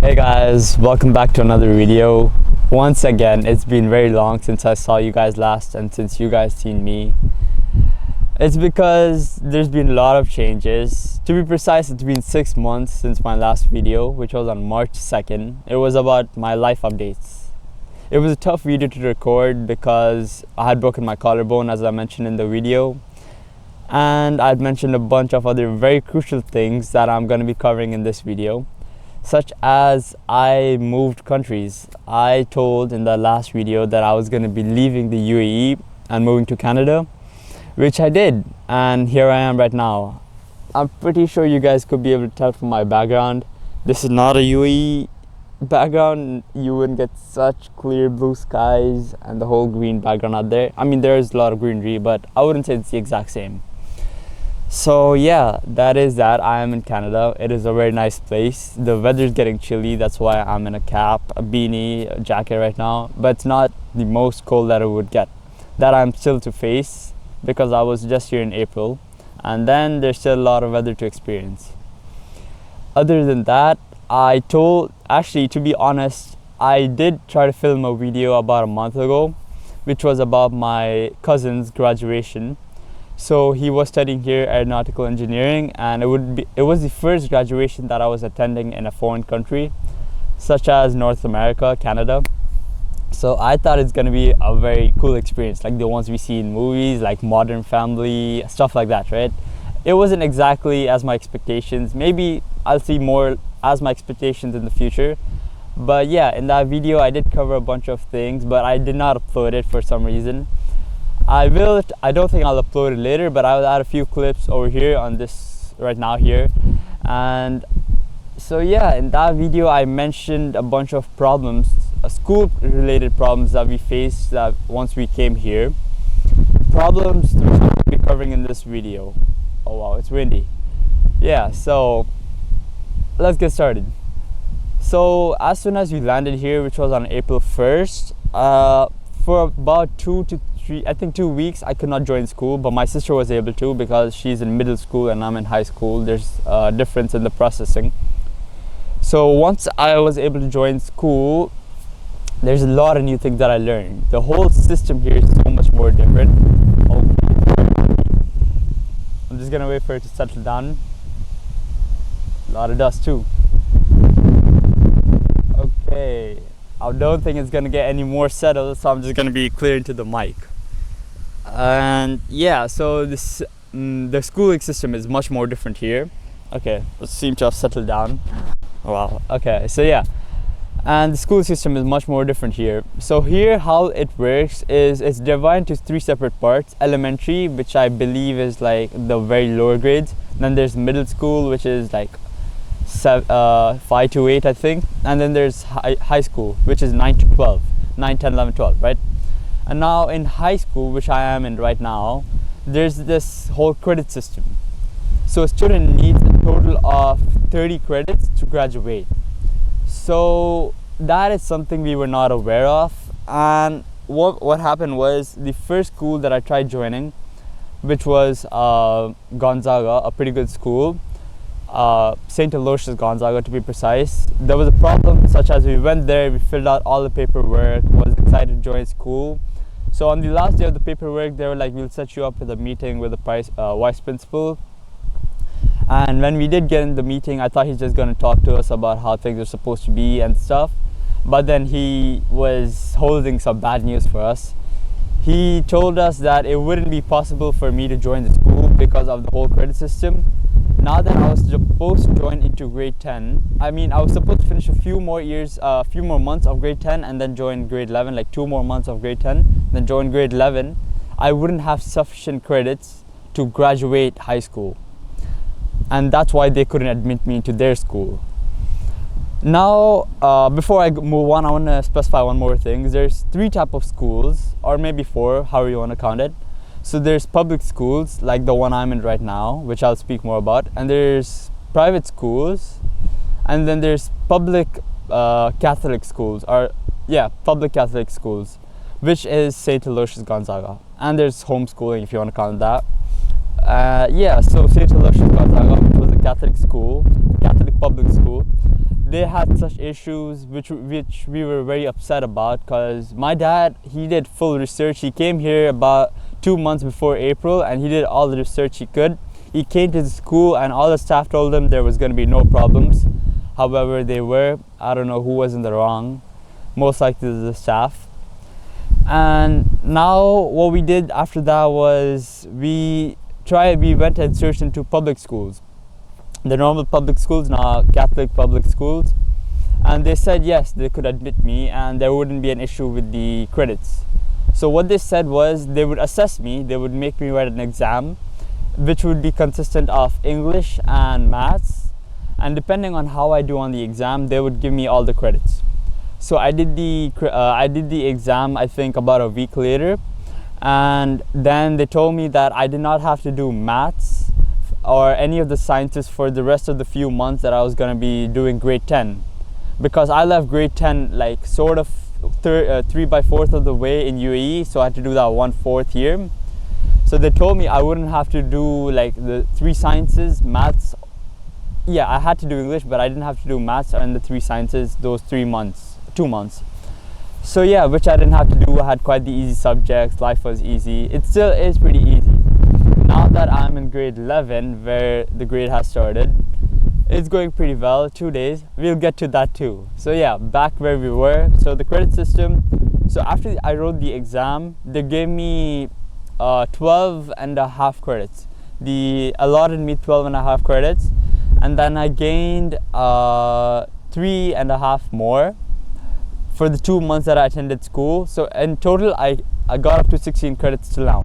Hey guys, welcome back to another video. Once again, it's been very long since I saw you guys last and since you guys seen me. It's because there's been a lot of changes. To be precise, it's been 6 months since my last video, which was on March 2nd. It was about my life updates. It was a tough video to record because I had broken my collarbone, as I mentioned in the video. And I'd mentioned a bunch of other very crucial things that I'm going to be covering in this video, such as I moved countries. I told in the last video that I was going to be leaving the UAE and moving to Canada, which I did, and here I am right now. I'm pretty sure you guys could be able to tell from my background. This is not a UAE background. You wouldn't get such clear blue skies and the whole green background out there. I mean, there is a lot of greenery, but I wouldn't say it's the exact same. So yeah, that is that. I am in Canada. It is a very nice place. The weather is getting chilly, that's why I'm in a cap, a beanie, a jacket right now. But it's not the most cold that it would get. That I'm still to face because I was just here in April. And then there's still a lot of weather to experience. Other than that, actually to be honest, I did try to film a video about a month ago, which was about my cousin's graduation. So he was studying here aeronautical engineering, and it was the first graduation that I was attending in a foreign country, such as North America, Canada. So I thought it's gonna be a very cool experience, like the ones we see in movies, like Modern Family, stuff like that, right? It wasn't exactly as my expectations. Maybe I'll see more as my expectations in the future. But yeah, in that video I did cover a bunch of things, but I did not upload it for some reason. I don't think I'll upload it later, but I'll add a few clips over here on this right now here. And so yeah, in that video I mentioned a bunch of problems, school related problems that we faced that once we came here. Problems which I'm going to be covering in this video. Oh wow, it's windy. Yeah, so let's get started. So as soon as we landed here, which was on April 1st, for about 2 weeks I could not join school, but my sister was able to because she's in middle school and I'm in high school. There's a difference in the processing. So once I was able to join school, there's a lot of new things that I learned. The whole system here is so much more different. I'm just gonna wait for it to settle down. A lot of dust too. Okay, I don't think it's gonna get any more settled, so I'm just gonna be clear into the mic. And yeah, so the schooling system is much more different here. Okay, it seems to have settled down. Wow. Okay, so yeah, and the school system is much more different here. So here how it works is it's divided into 3 separate parts. Elementary, which I believe is like the very lower grades. Then there's middle school, which is like 5 to 8 I think. And then there's high school, which is 9 to 12, 9, 10, 11, 12, right? And now in high school, which I am in right now, there's this whole credit system. So a student needs a total of 30 credits to graduate. So that is something we were not aware of. And what happened was, the first school that I tried joining, which was Gonzaga, a pretty good school, St. Aloysius Gonzaga to be precise, there was a problem such as we went there, we filled out all the paperwork, was excited to join school. So on the last day of the paperwork, they were like, we'll set you up with a meeting with the vice principal. And when we did get in the meeting, I thought he's just going to talk to us about how things are supposed to be and stuff. But then he was holding some bad news for us. He told us that it wouldn't be possible for me to join the school because of the whole credit system. Now that I was supposed to join into grade 10, I was supposed to finish a few more months of grade 10 and then join grade 11, like 2 more months of grade 10, then join grade 11. I wouldn't have sufficient credits to graduate high school. And that's why they couldn't admit me into their school. Now, before I move on, I want to specify one more thing. There's 3 types of schools, or maybe 4, however you want to count it. So there's public schools, like the one I'm in right now, which I'll speak more about. And there's private schools. And then there's public Catholic schools, public Catholic schools, which is St. Aloysius Gonzaga. And there's homeschooling, if you want to count that. So St. Aloysius Gonzaga, which was a Catholic school, Catholic public school, they had such issues which we were very upset about, because my dad, he did full research. He came here about 2 months before April and he did all the research he could. He came to the school and all the staff told him there was going to be no problems. However, they were. I don't know who was in the wrong. Most likely the staff. And now what we did after that was we went and searched into public schools, the normal public schools, not Catholic public schools, and they said yes, they could admit me and there wouldn't be an issue with the credits. So what they said was they would assess me, they would make me write an exam which would be consistent of English and maths, and depending on how I do on the exam, they would give me all the credits. So I did the exam, I think about a week later, and then they told me that I did not have to do maths or any of the sciences for the rest of the few months that I was going to be doing grade 10, because I left grade 10 like sort of 3/4 of the way in UAE, so I had to do that 1/4 year. So they told me I wouldn't have to do like the 3 sciences, maths. Yeah, I had to do English, but I didn't have to do maths and the 3 sciences those 2 months. So yeah, which I didn't have to do. I had quite the easy subjects. Life was easy. It still is pretty easy. Now that I'm in grade 11, where the grade has started, it's going pretty well. 2 days. We'll get to that too. So yeah, back where we were. So the credit system. So after I wrote the exam, they gave me 12.5 credits. They allotted me 12.5 credits, and then I gained 3.5 more for the 2 months that I attended school. So in total, I got up to 16 credits till now.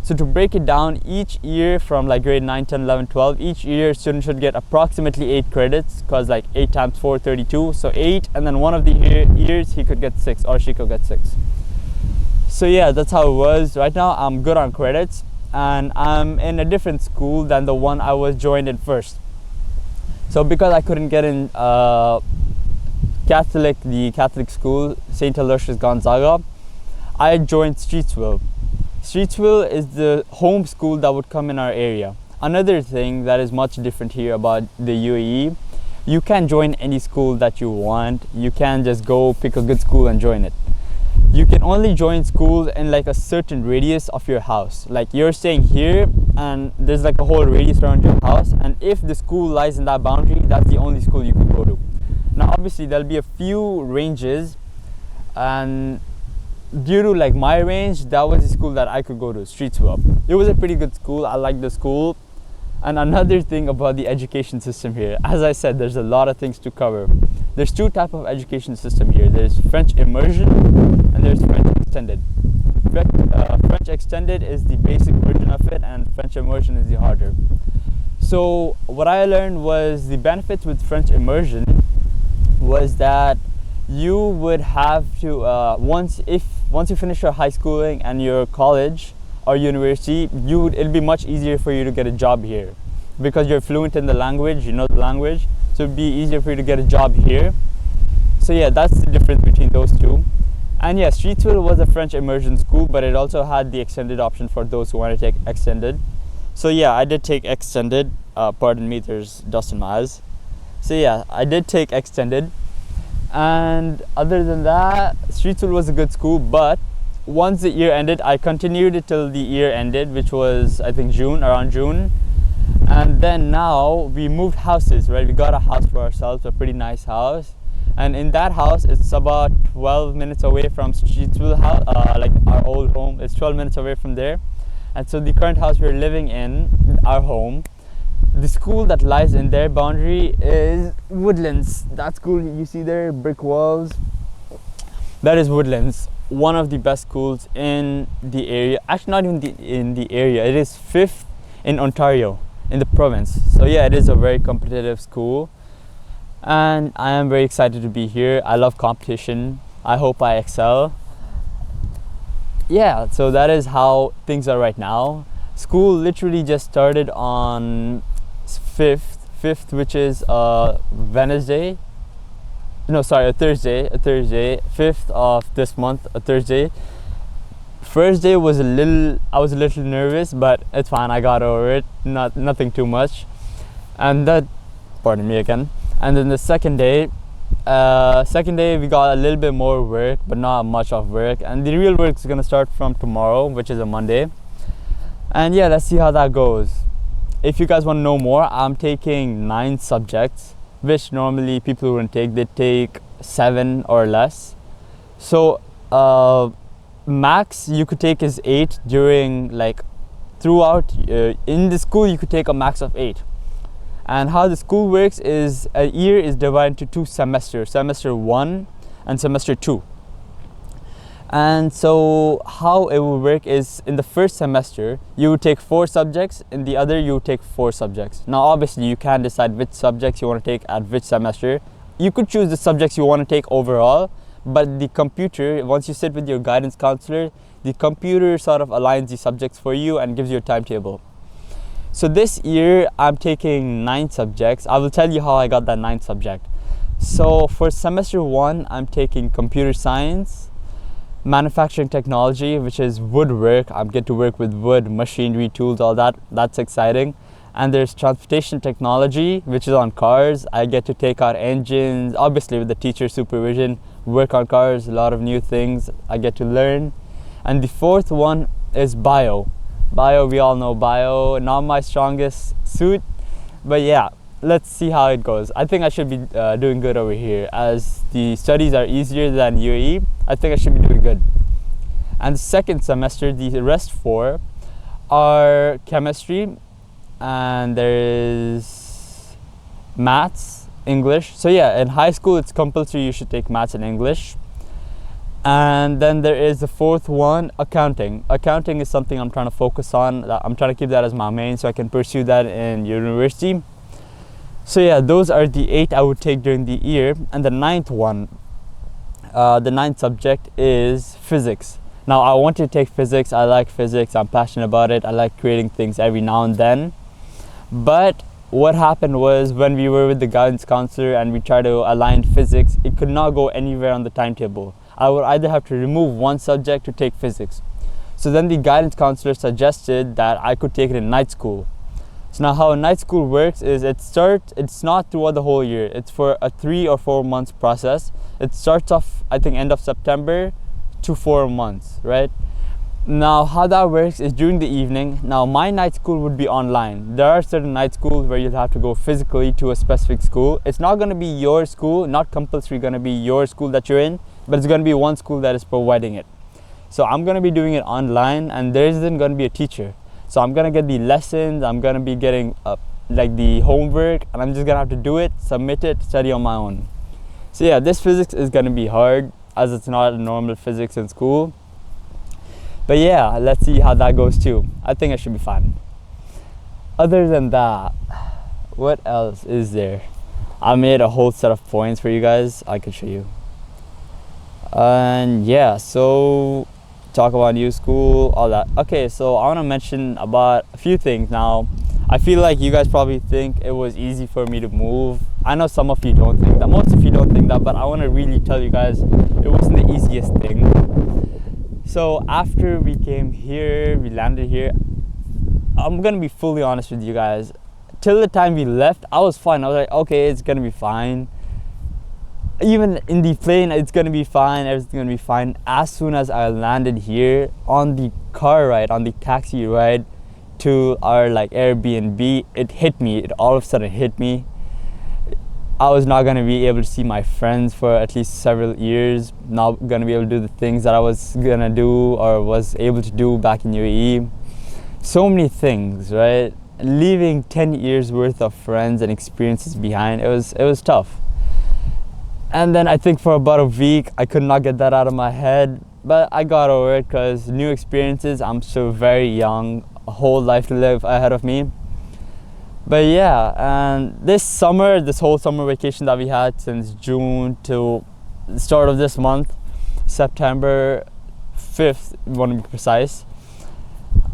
So to break it down, each year from like grade 9, 10, 11, 12, each year student should get approximately 8 credits, because like 8 times 4, 32. So 8, and then one of the years he could get 6 or she could get 6. So yeah, that's how it was. Right now I'm good on credits and I'm in a different school than the one I was joined in first. So because I couldn't get in the Catholic school, St. Aloysius Gonzaga, I joined Streetsville. Streetsville is the home school that would come in our area. Another thing that is much different here about the UAE, you can join any school that you want. You can just go pick a good school and join it. You can only join schools in like a certain radius of your house. Like you're staying here and there's like a whole radius around your house, and if the school lies in that boundary, that's the only school you can go to. Now obviously there'll be a few ranges, and due to like my range, that was the school that I could go to, Streetsville. It was a pretty good school. I liked the school. And another thing about the education system here, as I said, there's a lot of things to cover. There's 2 types of education system here. There's French immersion and there's French extended. French extended is the basic version of it, and French immersion is the harder. So what I learned was the benefits with French immersion was that you would have to once you finish your high schooling and your college or university, it'll be much easier for you to get a job here, because you're fluent in the language, you know the language, so it'd be easier for you to get a job here. So yeah, that's the difference between those 2. And yeah, Streetsville was a French immersion school, but it also had the extended option for those who want to take extended. So yeah, I did take extended. Pardon me, there's dust in my eyes. So yeah, I did take extended. And other than that, Streetsville was a good school, but once the year ended, I continued it till the year ended, which was I think around June. And then now we moved houses, right? We got a house for ourselves, a pretty nice house. And in that house, it's about 12 minutes away from Streetsville house, like our old home. It's 12 minutes away from there. And so the current house we're living in, our home, the school that lies in their boundary is Woodlands. That school you see there, brick walls, that is Woodlands. One of the best schools in the area. Actually, not even in the area. It is 5th in Ontario, in the province. So yeah, it is a very competitive school. And I am very excited to be here. I love competition. I hope I excel. Yeah, so that is how things are right now. School literally just started on 5th, which is Wednesday. No, sorry, a Thursday. 5th of this month, a Thursday. First day was I was a little nervous, but it's fine. I got over it. Nothing too much. And pardon me again. And then the second day we got a little bit more work, but not much of work, and the real work is going to start from tomorrow, which is a Monday. And yeah, let's see how that goes. If you guys want to know more, I'm taking 9 subjects, which normally people wouldn't take. They take 7 or less. So max you could take is 8 during, like, throughout in the school you could take a max of 8. And how the school works is a year is divided into 2 semesters, semester 1 and semester 2. And so how it will work is, in the first semester you would take 4 subjects, in the other you would take 4 subjects. Now obviously you can decide which subjects you want to take at which semester. You could choose the subjects you want to take overall, but the computer, once you sit with your guidance counselor, the computer sort of aligns the subjects for you and gives you a timetable. So this year I'm taking 9 subjects. I will tell you how I got that 9th subject. So for semester 1 I'm taking computer science, manufacturing technology, which is woodwork. I get to work with wood, machinery, tools, all that. That's exciting. And there's transportation technology, which is on cars. I get to take out engines, obviously with the teacher supervision, work on cars, a lot of new things I get to learn. And the 4th one is bio. Bio, we all know bio, not my strongest suit, but yeah, let's see how it goes. I think I should be doing good over here, as the studies are easier than UAE. I think I should be doing good. And the second semester, the rest 4 are chemistry, and there is maths, English. So yeah, in high school it's compulsory you should take maths and English. And then there is the 4th one, accounting. Accounting is something I'm trying to focus on. I'm trying to keep that as my main so I can pursue that in university. So yeah, those are the 8 I would take during the year. And the 9th one, the 9th subject is physics. Now I want to take physics. I like physics. I'm passionate about it. I like creating things every now and then. But what happened was, when we were with the guidance counselor and we tried to align physics, it could not go anywhere on the timetable. I would either have to remove one subject to take physics. So then the guidance counselor suggested that I could take it in night school. So now how a night school works is, it's not throughout the whole year. It's for a 3 or 4 months process. It starts off, I think, end of September to 4 months, right? Now how that works is during the evening. Now my night school would be online. There are certain night schools where you'll have to go physically to a specific school. It's not going to be your school, not compulsory going to be your school that you're in, but it's going to be one school that is providing it. So I'm going to be doing it online, and there isn't going to be a teacher. So I'm going to get the lessons, I'm going to be getting like the homework, and I'm just going to have to do it, submit it, study on my own. So yeah, this physics is going to be hard, as it's not a normal physics in school. But yeah, let's see how that goes too. I think I should be fine. Other than that, what else is there? I made a whole set of points for you guys. I could show you. And yeah, so talk about new school, all that. Okay, so I want to mention about a few things now. I feel like you guys probably think it was easy for me to move. I know some of you don't think that, most of you don't think that, but I want to really tell you guys it wasn't the easiest thing. So after we came here, we landed here, I'm gonna be fully honest with you guys. Till the time we left, I was fine. I was like, okay, it's gonna be fine. Even in the plane, it's gonna be fine, everything's gonna be fine. As soon as I landed here, on the car ride, on the taxi ride to our like Airbnb, it hit me. It all of a sudden hit me. I was not gonna be able to see my friends for at least several years. Not gonna be able to do the things that I was gonna do or was able to do back in UAE. So many things, right? Leaving 10 years worth of friends and experiences behind, it was tough. And then I think for about a week, I could not get that out of my head. But I got over it, because new experiences, I'm still very young, a whole life to live ahead of me. But yeah, and this whole summer vacation that we had since June to the start of this month, September 5th, I want to be precise,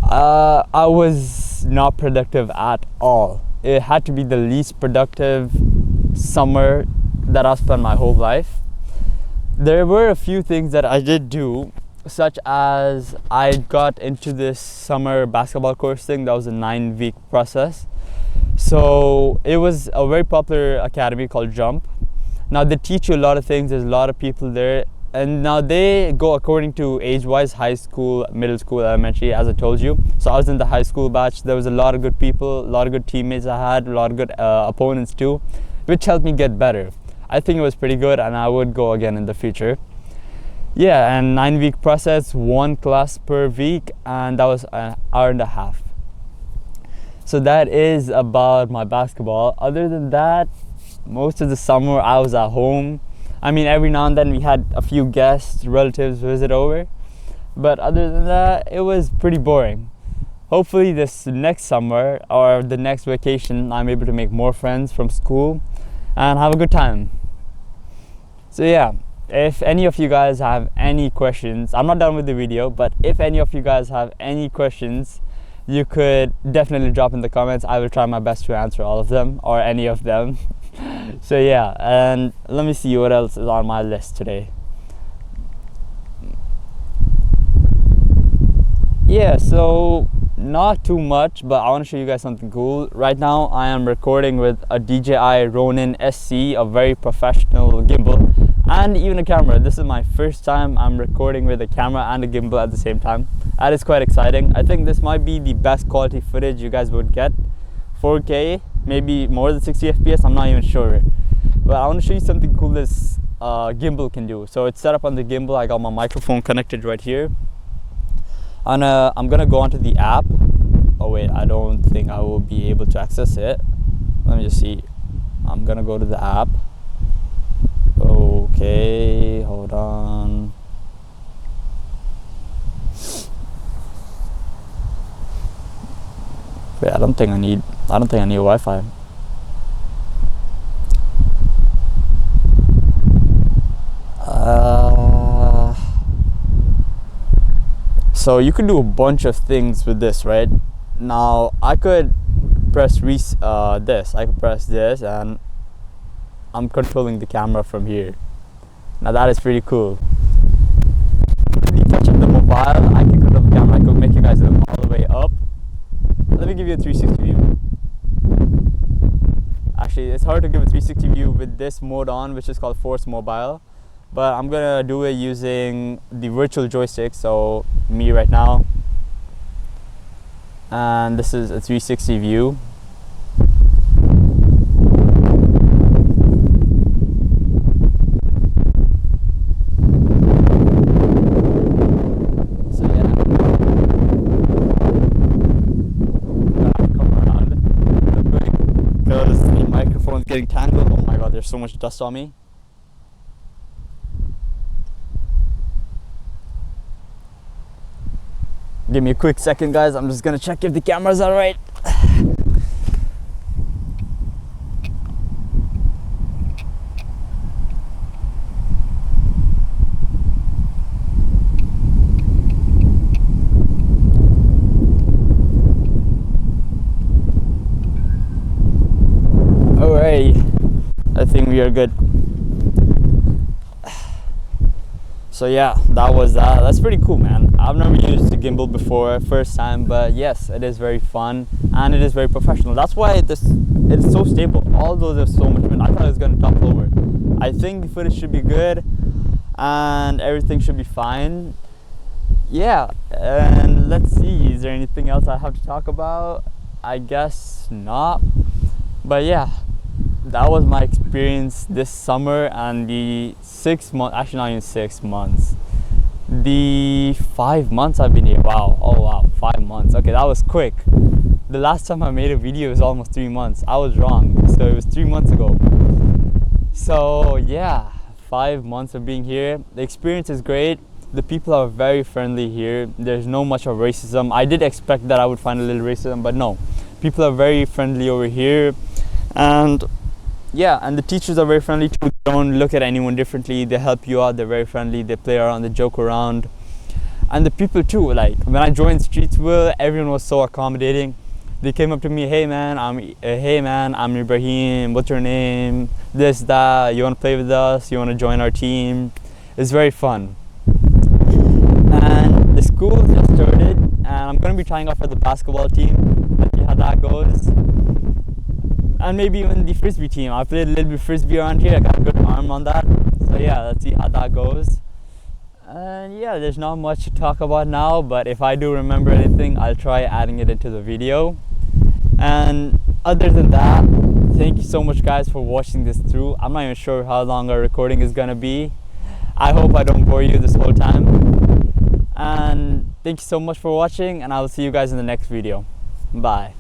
I was not productive at all. It had to be the least productive summer that I've spent my whole life. There were a few things that I did do, such as I got into this summer basketball course thing. That was a 9-week process. So it was a very popular academy called Jump. Now they teach you a lot of things. There's a lot of people there, and now they go according to age-wise: high school, middle school, elementary, as I told you. So I was in the high school batch. There was a lot of good people, a lot of good teammates I had, a lot of good opponents too, which helped me get better. I think it was pretty good, and I would go again in the future. Yeah, and 9-week process, 1 class per week, and that was an hour and a half. So that is about my basketball. Other than that, most of the summer I was at home. I mean, every now and then we had a few guests, relatives visit over, but other than that, it was pretty boring. Hopefully this next summer or the next vacation, I'm able to make more friends from school and have a good time. So yeah, if any of you guys have any questions, I'm not done with the video, but if any of you guys have any questions, you could definitely drop in the comments. I will try my best to answer all of them or any of them. So yeah, and let me see what else is on my list today. Yeah, so not too much, but I want to show you guys something cool. Right now I am recording with a DJI Ronin SC, a very professional gimbal and even a camera. This is my first time I'm recording with a camera and a gimbal at the same time. That is quite exciting. I think this might be the best quality footage you guys would get. 4K, maybe more than 60 FPS, I'm not even sure. But I want to show you something cool this gimbal can do. So it's set up on the gimbal. I got my microphone connected right here. And I'm gonna go onto the app. Oh wait, I don't think I will be able to access it. Let me just see. I'm gonna go to the app. Okay, hold on. Wait, I don't think I need Wi-Fi. So you could do a bunch of things with this, right? Now I could press this. I could press this, and I'm controlling the camera from here. Now that is pretty cool. When you touch up the mobile, I can control the camera. I could make you guys look all the way up. Let me give you a 360 view. Actually, it's hard to give a 360 view with this mode on, which is called Force Mobile. But I'm gonna do it using the virtual joystick. So me right now, and this is a 360 view. So yeah, I'm gonna have to come around real quick because the microphone's getting tangled. Oh my god, there's so much dust on me. Give me a quick second, guys. I'm just gonna check if the camera's all right. Alright, I think we are good. So yeah, that was that. That's pretty cool, man. I've never used a gimbal before, first time, but yes, it is very fun and it is very professional. That's why it is so stable. Although there's so much wind, I thought it was gonna topple over. I think the footage should be good and everything should be fine. Yeah, and let's see, is there anything else I have to talk about? I guess not. But yeah, that was my experience this summer and the 6 months, actually not even 6 months, the 5 months I've been here. Wow, oh wow, 5 months. Okay, that was quick. The last time I made a video was almost 3 months. I was wrong, so it was 3 months ago. So yeah, 5 months of being here. The experience is great. The people are very friendly here. There's no much of racism. I did expect that I would find a little racism, but no, people are very friendly over here. And yeah, and the teachers are very friendly too. They don't look at anyone differently. They help you out. They're very friendly. They play around, they joke around. And the people too, like when I joined Streetsville, everyone was so accommodating. They came up to me, hey man, I'm Ibrahim, what's your name, this, that, you want to play with us, you want to join our team. It's very fun. And the school just started, and I'm going to be trying out for the basketball team. Let's see how that goes. and maybe even the frisbee team. I played a little bit of frisbee around here. I got a good arm on that. So yeah, let's see how that goes. And yeah, there's not much to talk about now, but if I do remember anything, I'll try adding it into the video. And other than that, thank you so much guys for watching this through. I'm not even sure how long our recording is gonna be. I hope I don't bore you this whole time. And thank you so much for watching, and I will see you guys in the next video. Bye.